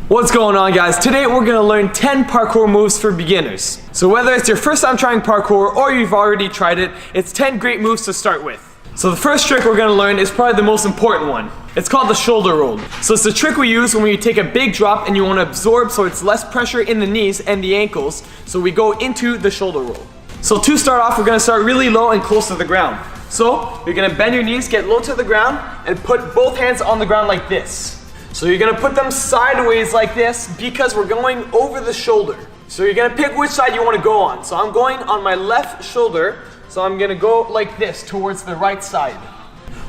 What's going on, guys? Today we're going to learn 10 parkour moves for beginners. So whether it's your first time trying parkour or you've already tried it, it's 10 great moves to start with. So the first trick we're going to learn is probably the most important one. It's called the shoulder roll. So it's the trick we use when you take a big drop and you want to absorb so it's less pressure in the knees and the ankles. So we go into the shoulder roll. So to start off, we're going to start really low and close to the ground. So you're going to bend your knees, get low to the ground, and put both hands on the ground like this. So you're going to put them sideways like this because we're going over the shoulder. So you're going to pick which side you want to go on. So I'm going on my left shoulder, so I'm going to go like this towards the right side.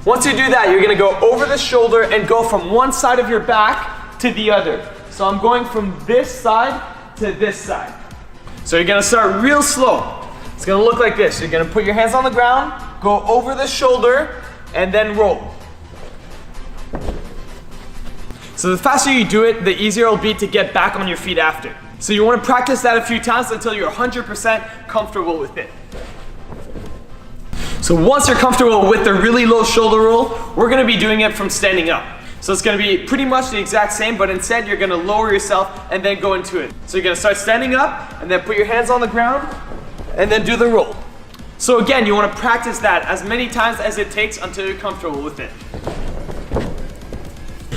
Once you do that, you're going to go over the shoulder and go from one side of your back to the other. So I'm going from this side to this side. So you're going to start real slow. It's going to look like this. You're going to put your hands on the ground, go over the shoulder, and then roll. So the faster you do it, the easier it'll be to get back on your feet after. So you want to practice that a few times until you're 100% comfortable with it. So once you're comfortable with the really low shoulder roll, we're going to be doing it from standing up. So it's going to be pretty much the exact same, but instead you're going to lower yourself and then go into it. So you're going to start standing up and then put your hands on the ground and then do the roll. So again, you want to practice that as many times as it takes until you're comfortable with it.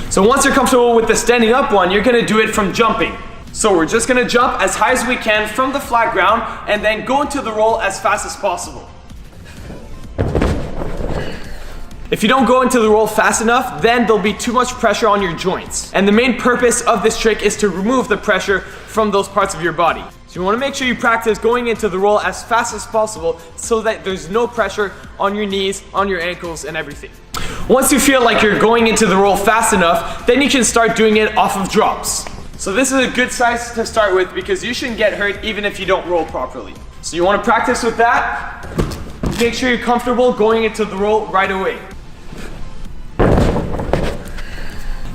So once you're comfortable with the standing up one, you're going to do it from jumping. So we're just going to jump as high as we can from the flat ground and then go into the roll as fast as possible. If you don't go into the roll fast enough, then there'll be too much pressure on your joints. And the main purpose of this trick is to remove the pressure from those parts of your body. So you want to make sure you practice going into the roll as fast as possible so that there's no pressure on your knees, on your ankles, and everything. Once you feel like you're going into the roll fast enough, then you can start doing it off of drops. So this is a good size to start with because you shouldn't get hurt even if you don't roll properly. So you want to practice with that. Make sure you're comfortable going into the roll right away.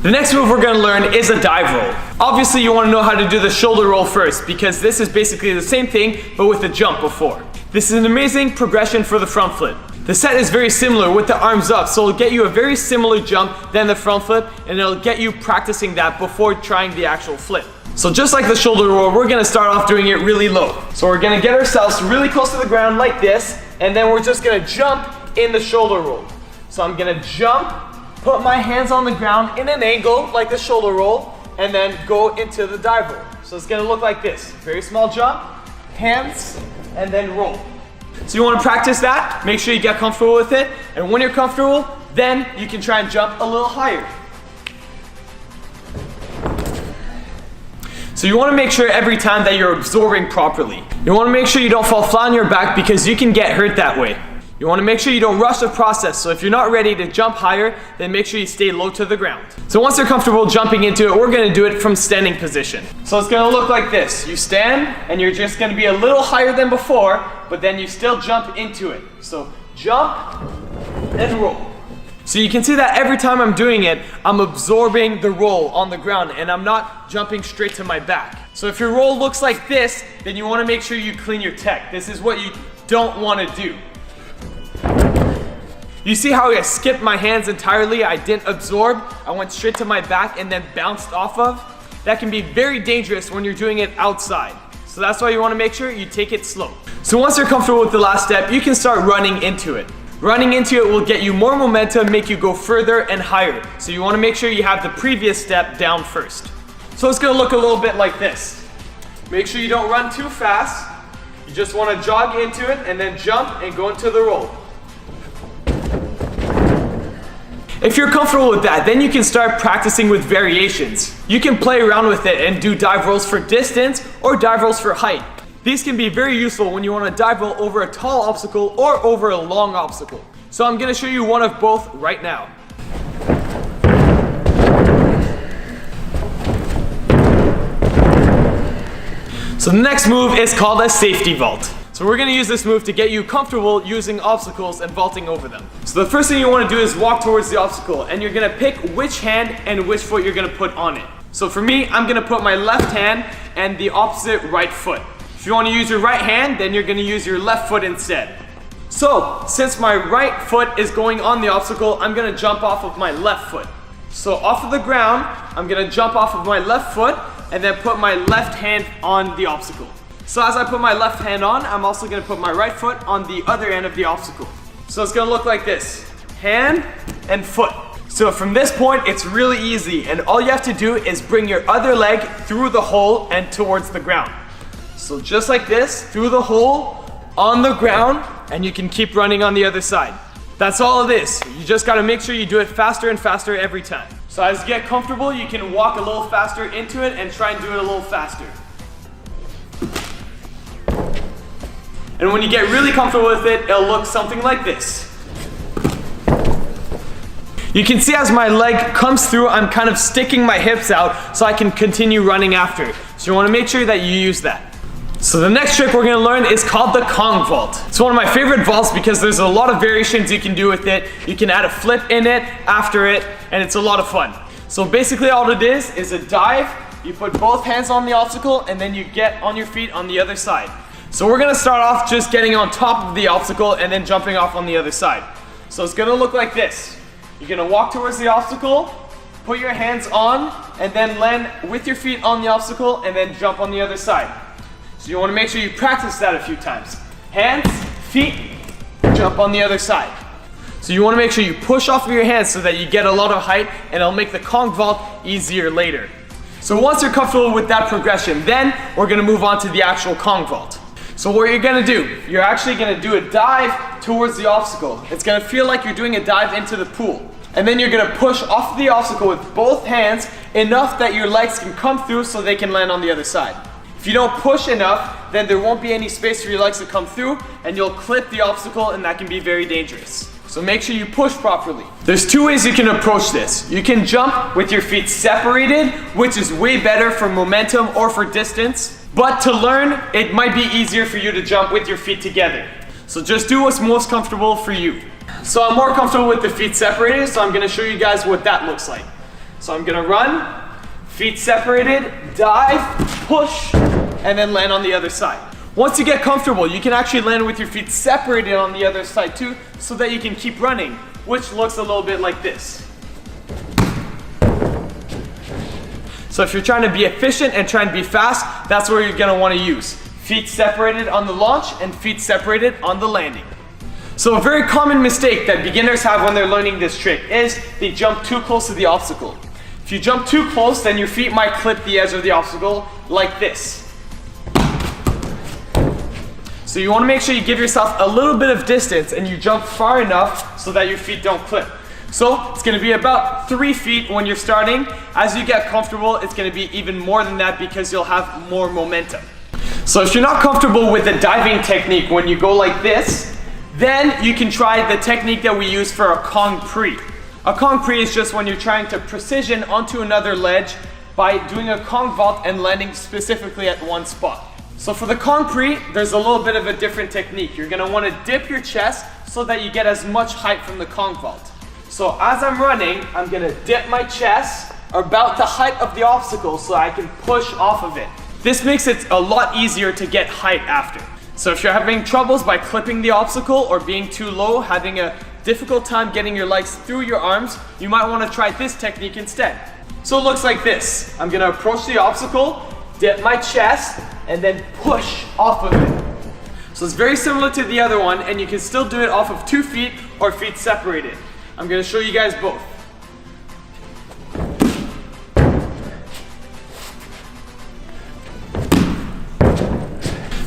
The next move we're going to learn is a dive roll. Obviously you want to know how to do the shoulder roll first because this is basically the same thing but with the jump before. This is an amazing progression for the front flip. The set is very similar with the arms up, so it'll get you a very similar jump than the front flip, and it'll get you practicing that before trying the actual flip. So just like the shoulder roll, we're going to start off doing it really low. So we're going to get ourselves really close to the ground like this, and then we're just going to jump in the shoulder roll. So I'm going to jump, put my hands on the ground in an angle like the shoulder roll, and then go into the dive roll. So it's going to look like this. Very small jump, hands, and then roll. So you want to practice that, make sure you get comfortable with it, and when you're comfortable, then you can try and jump a little higher. So you want to make sure every time that you're absorbing properly. You want to make sure you don't fall flat on your back because you can get hurt that way. You want to make sure you don't rush the process, so if you're not ready to jump higher, then make sure you stay low to the ground. So once you're comfortable jumping into it, we're going to do it from standing position. So it's going to look like this. You stand, and you're just going to be a little higher than before, but then you still jump into it. So jump and roll. So you can see that every time I'm doing it, I'm absorbing the roll on the ground, and I'm not jumping straight to my back. So if your roll looks like this, then you want to make sure you clean your tech. This is what you don't want to do. You see how I skipped my hands entirely? I didn't absorb. I went straight to my back and then bounced off of. That can be very dangerous when you're doing it outside. So that's why you want to make sure you take it slow. So once you're comfortable with the last step, you can start running into it. Running into it will get you more momentum, make you go further and higher. So you want to make sure you have the previous step down first. So it's going to look a little bit like this. Make sure you don't run too fast. You just want to jog into it and then jump and go into the roll. If you're comfortable with that, then you can start practicing with variations. You can play around with it and do dive rolls for distance or dive rolls for height. These can be very useful when you want to dive roll over a tall obstacle or over a long obstacle. So I'm going to show you one of both right now. So the next move is called a safety vault. So we're going to use this move to get you comfortable using obstacles and vaulting over them. So the first thing you want to do is walk towards the obstacle, and you're going to pick which hand and which foot you're going to put on it. So for me, I'm going to put my left hand and the opposite right foot. If you want to use your right hand, then you're going to use your left foot instead. So since my right foot is going on the obstacle, I'm going to jump off of my left foot. So off of the ground, I'm gonna jump off of my left foot and then put my left hand on the obstacle. So as I put my left hand on, I'm also gonna put my right foot on the other end of the obstacle. So it's gonna look like this, hand and foot. So from this point, it's really easy, and all you have to do is bring your other leg through the hole and towards the ground. So just like this, through the hole, on the ground, and you can keep running on the other side. That's all it is. You just gotta make sure you do it faster and faster every time. So as you get comfortable, you can walk a little faster into it and try and do it a little faster. And when you get really comfortable with it, it'll look something like this. You can see as my leg comes through, I'm kind of sticking my hips out so I can continue running after. So you wanna make sure that you use that. So the next trick we're gonna learn is called the Kong vault. It's one of my favorite vaults because there's a lot of variations you can do with it. You can add a flip in it, after it, and it's a lot of fun. So basically all it is a dive, you put both hands on the obstacle, and then you get on your feet on the other side. So we're gonna start off just getting on top of the obstacle and then jumping off on the other side. So it's gonna look like this. You're gonna walk towards the obstacle, put your hands on, and then land with your feet on the obstacle and then jump on the other side. So you wanna make sure you practice that a few times. Hands, feet, jump on the other side. So you wanna make sure you push off of your hands so that you get a lot of height, and it'll make the Kong vault easier later. So once you're comfortable with that progression, then we're gonna move on to the actual Kong vault. So what you're gonna do, you're actually gonna do a dive towards the obstacle. It's gonna feel like you're doing a dive into the pool. And then you're gonna push off the obstacle with both hands enough that your legs can come through so they can land on the other side. If you don't push enough, then there won't be any space for your legs to come through, and you'll clip the obstacle, and that can be very dangerous. So make sure you push properly. There's two ways you can approach this. You can jump with your feet separated, which is way better for momentum or for distance. But to learn, it might be easier for you to jump with your feet together. So just do what's most comfortable for you. So I'm more comfortable with the feet separated, so I'm gonna show you guys what that looks like. So I'm gonna run, feet separated, dive, push, and then land on the other side. Once you get comfortable, you can actually land with your feet separated on the other side too, so that you can keep running, which looks a little bit like this. So if you're trying to be efficient and trying to be fast, that's where you're gonna wanna use. Feet separated on the launch and feet separated on the landing. So a very common mistake that beginners have when they're learning this trick is they jump too close to the obstacle. If you jump too close, then your feet might clip the edge of the obstacle like this. So you wanna make sure you give yourself a little bit of distance and you jump far enough so that your feet don't clip. So it's gonna be about 3 feet when you're starting. As you get comfortable, it's gonna be even more than that because you'll have more momentum. So if you're not comfortable with the diving technique when you go like this, then you can try the technique that we use for a Kong pre. A Kong pre is just when you're trying to precision onto another ledge by doing a Kong vault and landing specifically at one spot. So for the Kong pre, there's a little bit of a different technique. You're gonna wanna dip your chest so that you get as much height from the Kong vault. So as I'm running, I'm gonna dip my chest about the height of the obstacle so I can push off of it. This makes it a lot easier to get height after. So if you're having troubles by clipping the obstacle or being too low, having a difficult time getting your legs through your arms, you might want to try this technique instead. So it looks like this. I'm gonna approach the obstacle, dip my chest, and then push off of it. So it's very similar to the other one, and you can still do it off of 2 feet or feet separated. I'm gonna show you guys both.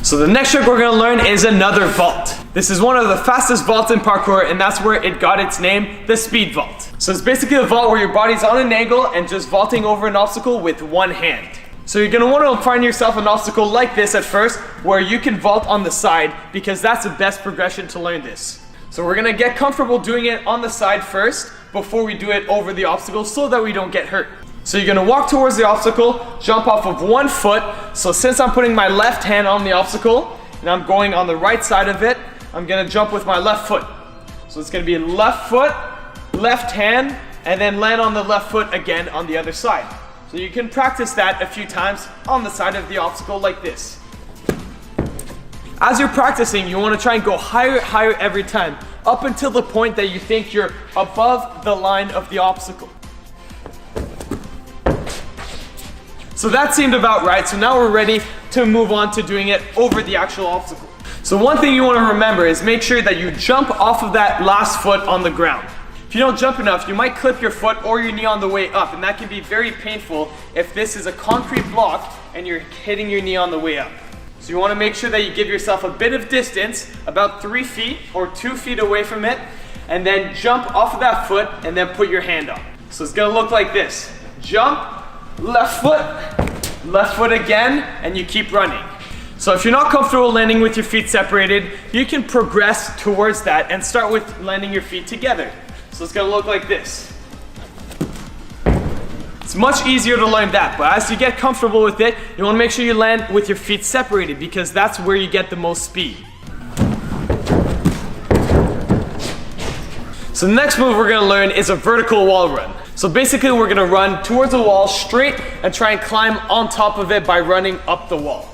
So the next trick we're gonna learn is another vault. This is one of the fastest vaults in parkour, and that's where it got its name, the speed vault. So it's basically a vault where your body's on an angle and just vaulting over an obstacle with one hand. So you're gonna wanna find yourself an obstacle like this at first, where you can vault on the side, because that's the best progression to learn this. So we're gonna get comfortable doing it on the side first, before we do it over the obstacle so that we don't get hurt. So you're gonna walk towards the obstacle, jump off of 1 foot. So since I'm putting my left hand on the obstacle, and I'm going on the right side of it, I'm gonna jump with my left foot. So it's gonna be left foot, left hand, and then land on the left foot again on the other side. So you can practice that a few times on the side of the obstacle like this. As you're practicing, you wanna try and go higher, higher every time, up until the point that you think you're above the line of the obstacle. So that seemed about right. So now we're ready to move on to doing it over the actual obstacle. So one thing you want to remember is make sure that you jump off of that last foot on the ground. If you don't jump enough, you might clip your foot or your knee on the way up, and that can be very painful if this is a concrete block and you're hitting your knee on the way up. So you want to make sure that you give yourself a bit of distance, about 3 feet or 2 feet away from it, and then jump off of that foot and then put your hand on. So it's going to look like this. Jump, left foot again, and you keep running. So if you're not comfortable landing with your feet separated, you can progress towards that and start with landing your feet together. So it's going to look like this. It's much easier to learn that, but as you get comfortable with it, you want to make sure you land with your feet separated because that's where you get the most speed. So the next move we're going to learn is a vertical wall run. So basically we're going to run towards a wall straight and try and climb on top of it by running up the wall.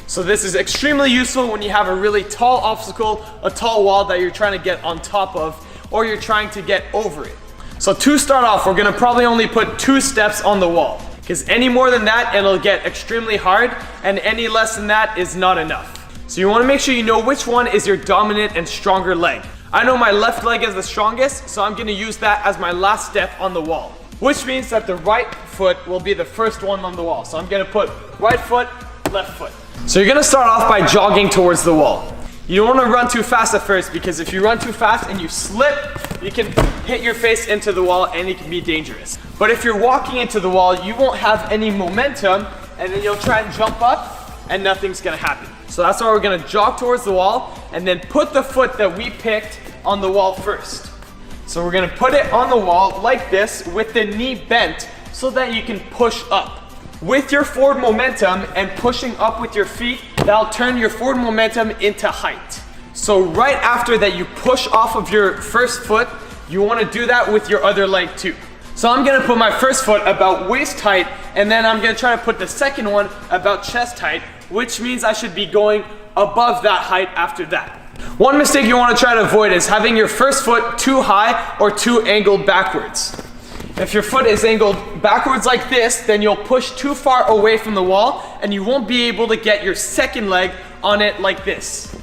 So this is extremely useful when you have a really tall obstacle, a tall wall that you're trying to get on top of, or you're trying to get over it. So to start off, we're gonna probably only put 2 steps on the wall, because any more than that, it'll get extremely hard, and any less than that is not enough. So you wanna make sure you know which one is your dominant and stronger leg. I know my left leg is the strongest, so I'm gonna use that as my last step on the wall, which means that the right foot will be the first one on the wall. So I'm gonna put right foot, left foot. So you're gonna start off by jogging towards the wall. You don't want to run too fast at first, because if you run too fast and you slip, you can hit your face into the wall and it can be dangerous. But if you're walking into the wall, you won't have any momentum, and then you'll try and jump up and nothing's gonna happen. So that's why we're gonna jog towards the wall and then put the foot that we picked on the wall first. So we're gonna put it on the wall like this with the knee bent so that you can push up. With your forward momentum and pushing up with your feet, that'll turn your forward momentum into height. So right after that you push off of your first foot, you want to do that with your other leg too. So I'm going to put my first foot about waist height, and then I'm going to try to put the second one about chest height, which means I should be going above that height after that. One mistake you want to try to avoid is having your first foot too high or too angled backwards. If your foot is angled backwards like this, then you'll push too far away from the wall and you won't be able to get your second leg on it like this.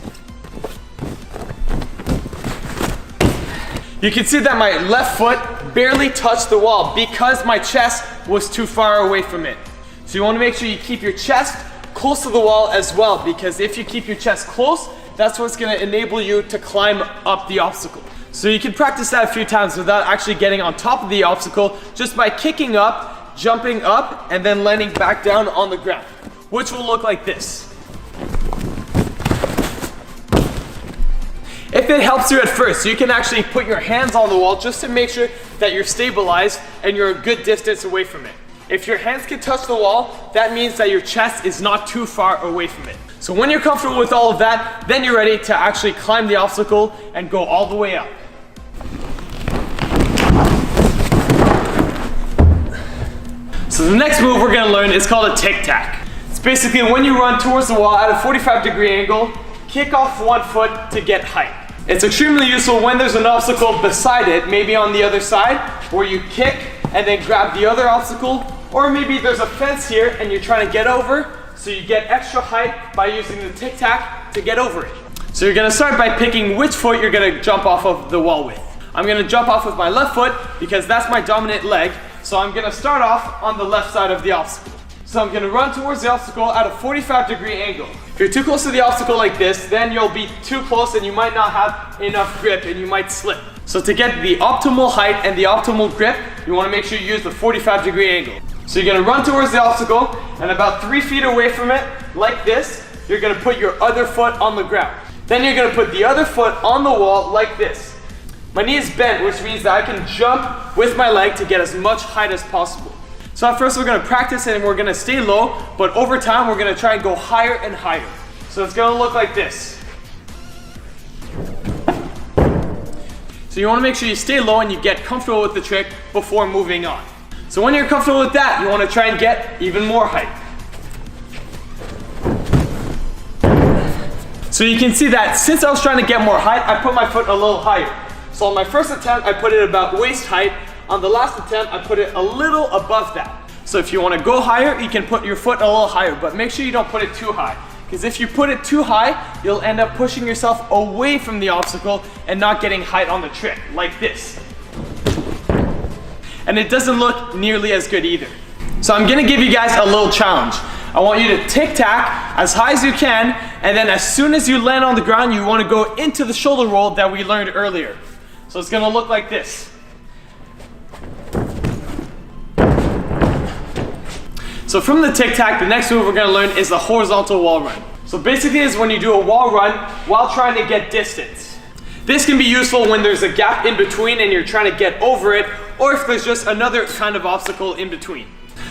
You can see that my left foot barely touched the wall because my chest was too far away from it. So you want to make sure you keep your chest close to the wall as well, because if you keep your chest close, that's what's going to enable you to climb up the obstacle. So you can practice that a few times without actually getting on top of the obstacle, just by kicking up, jumping up, and then landing back down on the ground, which will look like this. If it helps you at first, you can actually put your hands on the wall just to make sure that you're stabilized and you're a good distance away from it. If your hands can touch the wall, that means that your chest is not too far away from it. So when you're comfortable with all of that, then you're ready to actually climb the obstacle and go all the way up. So the next move we're going to learn is called a tic-tac. It's basically when you run towards the wall at a 45-degree angle, kick off one foot to get height. It's extremely useful when there's an obstacle beside it, maybe on the other side, where you kick and then grab the other obstacle, or maybe there's a fence here and you're trying to get over, so you get extra height by using the tic-tac to get over it. So you're going to start by picking which foot you're going to jump off of the wall with. I'm going to jump off with my left foot because that's my dominant leg. So I'm going to start off on the left side of the obstacle. So I'm going to run towards the obstacle at a 45-degree angle. If you're too close to the obstacle like this, then you'll be too close and you might not have enough grip and you might slip. So to get the optimal height and the optimal grip, you want to make sure you use the 45-degree angle. So you're going to run towards the obstacle, and about 3 feet away from it, like this, you're going to put your other foot on the ground. Then you're going to put the other foot on the wall like this. My knee is bent, which means that I can jump with my leg to get as much height as possible. So at first we're going to practice and we're going to stay low, but over time we're going to try and go higher and higher. So it's going to look like this. So you want to make sure you stay low and you get comfortable with the trick before moving on. So when you're comfortable with that, you want to try and get even more height. So you can see that since I was trying to get more height, I put my foot a little higher. So on my first attempt, I put it about waist height. On the last attempt, I put it a little above that. So if you want to go higher, you can put your foot a little higher, but make sure you don't put it too high. Because if you put it too high, you'll end up pushing yourself away from the obstacle and not getting height on the trick, like this. And it doesn't look nearly as good either. So I'm gonna give you guys a little challenge. I want you to tic-tac as high as you can, and then as soon as you land on the ground, you wanna go into the shoulder roll that we learned earlier. So it's gonna look like this. So from the tic-tac, the next move we're gonna learn is the horizontal wall run. So basically it's when you do a wall run while trying to get distance. This can be useful when there's a gap in between and you're trying to get over it, or if there's just another kind of obstacle in between.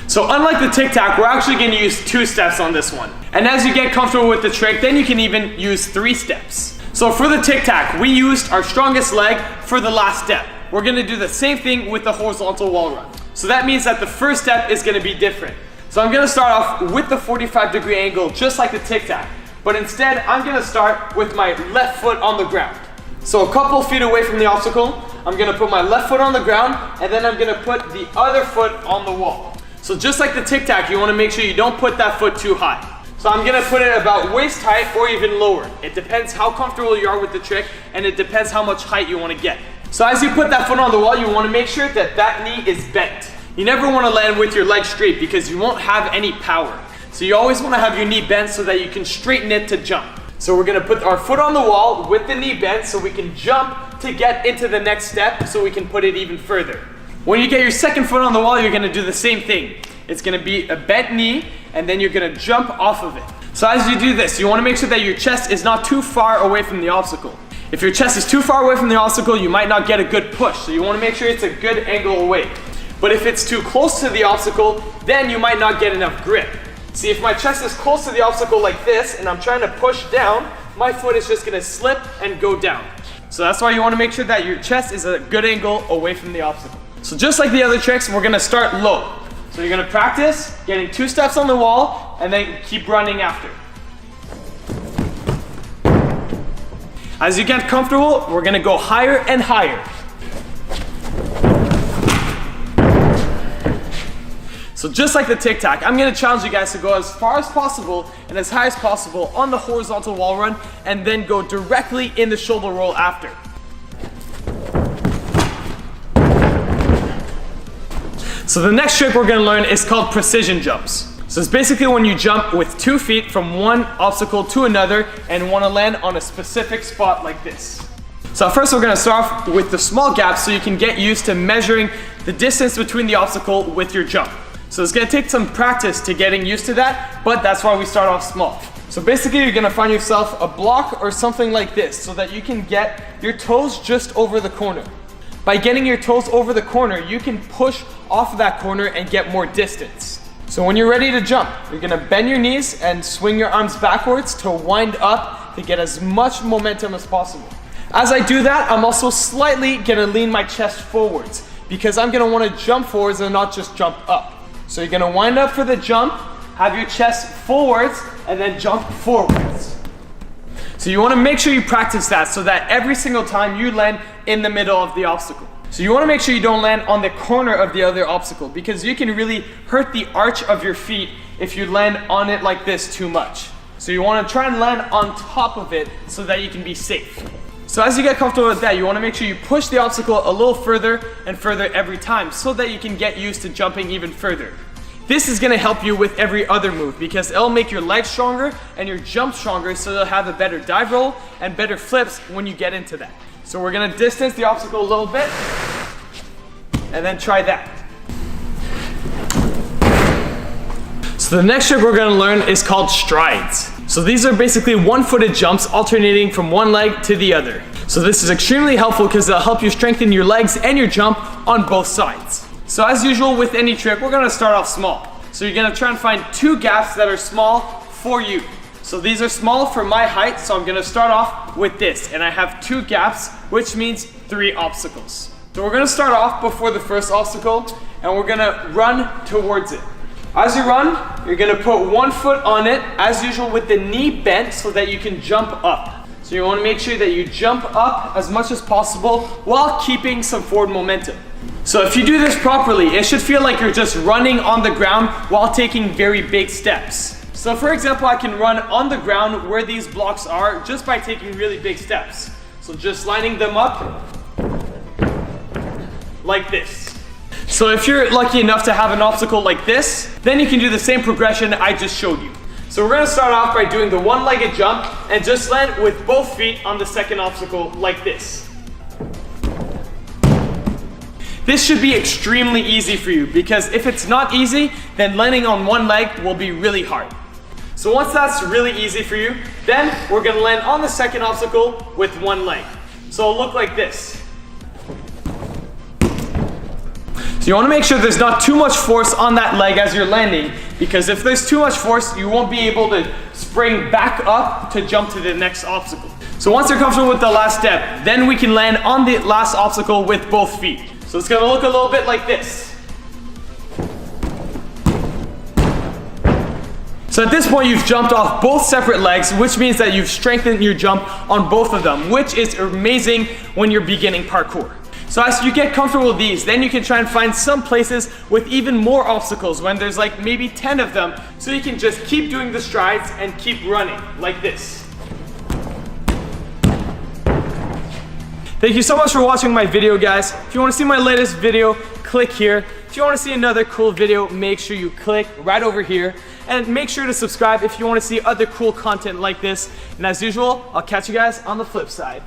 So unlike the tic-tac, we're actually gonna use 2 steps on this one. And as you get comfortable with the trick, then you can even use 3 steps. So for the tic-tac, we used our strongest leg for the last step. We're gonna do the same thing with the horizontal wall run. So that means that the first step is gonna be different. So I'm gonna start off with the 45-degree angle, just like the tic-tac. But instead, I'm gonna start with my left foot on the ground. So a couple feet away from the obstacle, I'm gonna put my left foot on the ground, and then I'm gonna put the other foot on the wall. So just like the tic-tac, you wanna make sure you don't put that foot too high. So I'm gonna put it about waist height or even lower. It depends how comfortable you are with the trick, and it depends how much height you wanna get. So as you put that foot on the wall, you wanna make sure that that knee is bent. You never wanna land with your leg straight because you won't have any power. So you always wanna have your knee bent so that you can straighten it to jump. So we're gonna put our foot on the wall with the knee bent so we can jump to get into the next step so we can put it even further. When you get your second foot on the wall, you're gonna do the same thing. It's gonna be a bent knee, and then you're gonna jump off of it. So as you do this, you wanna make sure that your chest is not too far away from the obstacle. If your chest is too far away from the obstacle, you might not get a good push. So you wanna make sure it's a good angle away. But if it's too close to the obstacle, then you might not get enough grip. See, if my chest is close to the obstacle like this, and I'm trying to push down, my foot is just gonna slip and go down. So that's why you wanna make sure that your chest is at a good angle away from the obstacle. So just like the other tricks, we're gonna start low. So you're gonna practice getting 2 steps on the wall, and then keep running after. As you get comfortable, we're gonna go higher and higher. So just like the tic-tac, I'm gonna challenge you guys to go as far as possible and as high as possible on the horizontal wall run, and then go directly in the shoulder roll after. So the next trick we're gonna learn is called precision jumps. So it's basically when you jump with 2 feet from one obstacle to another and wanna land on a specific spot like this. So first we're gonna start off with the small gaps so you can get used to measuring the distance between the obstacle with your jump. So it's gonna take some practice to getting used to that, but that's why we start off small. So basically you're gonna find yourself a block or something like this so that you can get your toes just over the corner. By getting your toes over the corner, you can push off of that corner and get more distance. So when you're ready to jump, you're gonna bend your knees and swing your arms backwards to wind up to get as much momentum as possible. As I do that, I'm also slightly gonna lean my chest forwards because I'm gonna wanna jump forwards and not just jump up. So you're gonna wind up for the jump, have your chest forwards, and then jump forwards. So you wanna make sure you practice that so that every single time you land in the middle of the obstacle. So you wanna make sure you don't land on the corner of the other obstacle because you can really hurt the arch of your feet if you land on it like this too much. So you wanna try and land on top of it so that you can be safe. So as you get comfortable with that, you wanna make sure you push the obstacle a little further and further every time so that you can get used to jumping even further. This is gonna help you with every other move because it'll make your legs stronger and your jump stronger, so you'll have a better dive roll and better flips when you get into that. So we're gonna distance the obstacle a little bit and then try that. So the next trick we're gonna learn is called strides. So these are basically one-footed jumps alternating from one leg to the other. So this is extremely helpful because it'll help you strengthen your legs and your jump on both sides. So as usual with any trick, we're gonna start off small. So you're gonna try and find 2 gaps that are small for you. So these are small for my height, so I'm gonna start off with this. And I have 2 gaps, which means 3 obstacles. So we're gonna start off before the first obstacle, and we're gonna run towards it. As you run, you're gonna put one foot on it, as usual with the knee bent so that you can jump up. So you wanna make sure that you jump up as much as possible while keeping some forward momentum. So if you do this properly, it should feel like you're just running on the ground while taking very big steps. So for example, I can run on the ground where these blocks are just by taking really big steps. So just lining them up like this. So if you're lucky enough to have an obstacle like this, then you can do the same progression I just showed you. So we're gonna start off by doing the one-legged jump and just land with both feet on the second obstacle like this. This should be extremely easy for you because if it's not easy, then landing on one leg will be really hard. So once that's really easy for you, then we're gonna land on the second obstacle with one leg. So it'll look like this. So you wanna make sure there's not too much force on that leg as you're landing, because if there's too much force, you won't be able to spring back up to jump to the next obstacle. So once you're comfortable with the last step, then we can land on the last obstacle with both feet. So it's gonna look a little bit like this. So at this point, you've jumped off both separate legs, which means that you've strengthened your jump on both of them, which is amazing when you're beginning parkour. So as you get comfortable with these, then you can try and find some places with even more obstacles when there's like maybe 10 of them, so you can just keep doing the strides and keep running like this. Thank you so much for watching my video, guys. If you want to see my latest video, click here. If you want to see another cool video, make sure you click right over here. And make sure to subscribe if you want to see other cool content like this. And as usual, I'll catch you guys on the flip side.